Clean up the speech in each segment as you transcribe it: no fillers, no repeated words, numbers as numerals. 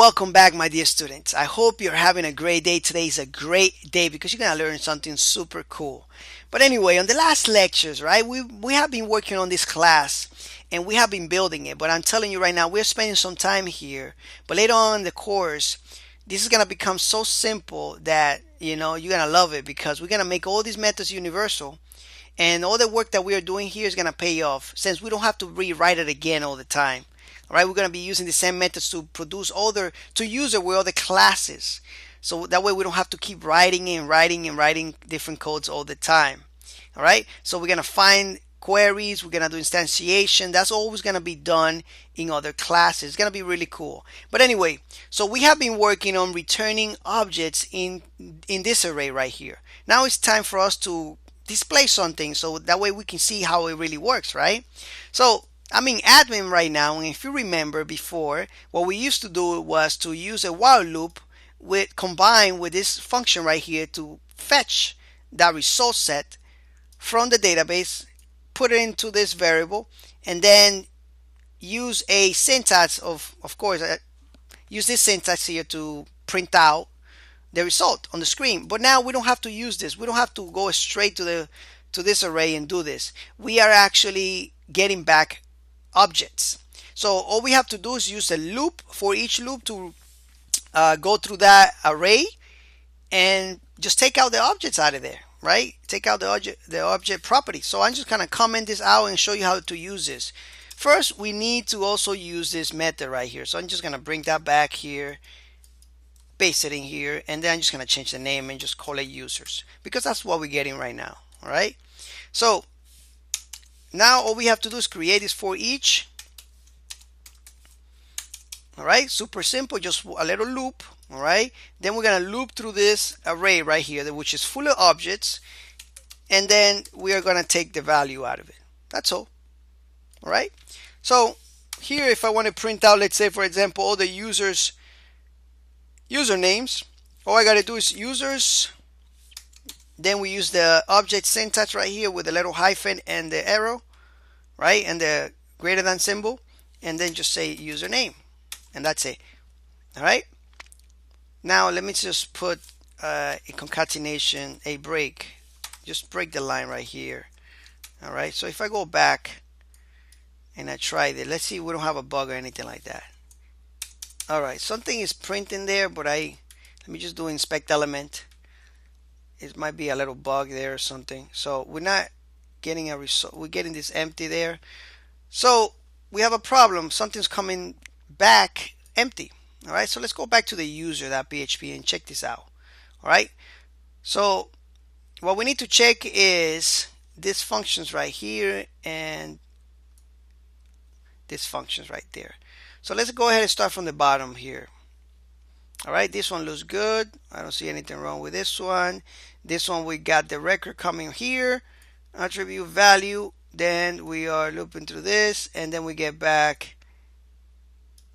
welcome back, my dear students. I hope you're having a great day. Today is a great day because you're going to learn something super cool. But anyway, on the last lectures, right, we have been working on this class and we have been building it. But I'm telling you right now, we're spending some time here. But later on in the course, this is going to become so simple that, you're going to love it because we're going to make all these methods universal. And all the work that we are doing here is going to pay off since we don't have to rewrite it again all the time. All right, we're going to be using the same methods to produce to use it with other classes. So that way we don't have to keep writing and writing and writing different codes all the time. All right, so we're going to find queries, we're going to do instantiation. That's always going to be done in other classes. It's going to be really cool. But anyway, so we have been working on returning objects in this array right here. Now it's time for us to display something so that way we can see how it really works, right? So I'm in admin right now, and if you remember before, what we used to do was to use a while loop combined with this function right here to fetch that result set from the database, put it into this variable, and then use a syntax of course, use this syntax here to print out the result on the screen. But now we don't have to use this. We don't have to go straight to this array and do this. We are actually getting back objects. So all we have to do is use a loop for each loop to go through that array and just take out the objects out of there, right? Take out the object property. So I'm just gonna comment this out and show you how to use this. First, we need to also use this method right here. So I'm just gonna bring that back here, paste it in here, and then I'm just gonna change the name and just call it users because that's what we're getting right now. All right. So now all we have to do is create this for each. All right, super simple, just a little loop. All right, then we're gonna loop through this array right here, which is full of objects, and then we are gonna take the value out of it. That's all. All right, so here if I want to print out, let's say for example, all the usernames, all I gotta do is users. Then we use the object syntax right here with the little hyphen and the arrow, right, and the greater than symbol, and then just say username, and that's it. All right, now let me just put a concatenation, a break, just break the line right here. All right, so if I go back and I try it, let's see, we don't have a bug or anything like that. All right, something is printing there, but let me just do inspect element. It might be a little bug there or something. So we're not getting a result. We're getting this empty there. So we have a problem. Something's coming back empty. All right. So let's go back to the user.php and check this out. All right. So what we need to check is this functions right here and this functions right there. So let's go ahead and start from the bottom here. All right, this one looks good. I don't see anything wrong with this one. This one, we got the record coming here, attribute value. Then we are looping through this, and then we get back.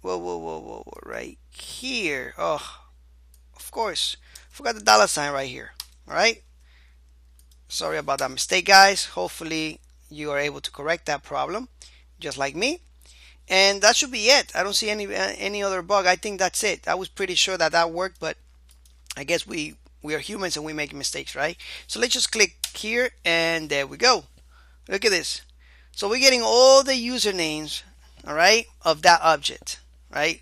Whoa, right here. Oh, of course, forgot the dollar sign right here. All right. Sorry about that mistake, guys. Hopefully, you are able to correct that problem, just like me. And that should be it. I don't see any other bug. I think that's it. I was pretty sure that worked, but I guess we are humans and we make mistakes, right? So let's just click here and there we go. Look at this. So we're getting all the usernames, all right, of that object, right?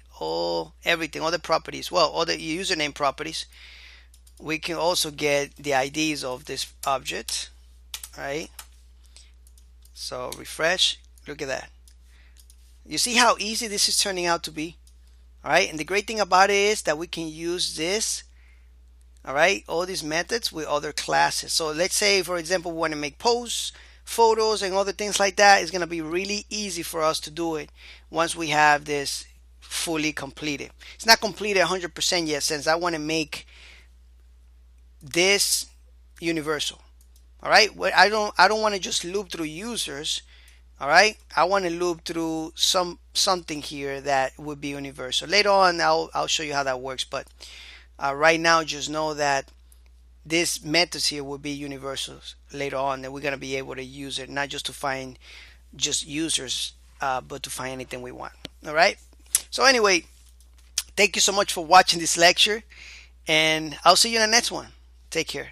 Everything, all the properties. Well, all the username properties. We can also get the IDs of this object, right? So refresh. Look at that. You see how easy this is turning out to be? All right, and the great thing about it is that we can use this, all right, all these methods with other classes. So let's say, for example, we want to make posts, photos, and other things like that. It's going to be really easy for us to do it once we have this fully completed. It's not completed 100% yet, since I want to make this universal. All right, I don't want to just loop through users. All right, I want to loop through something here that would be universal. Later on, I'll show you how that works. But right now, just know that this methods here will be universal later on, and we're gonna be able to use it not just to find just users, but to find anything we want. All right. So anyway, Thank you so much for watching this lecture, and I'll see you in the next one. Take care.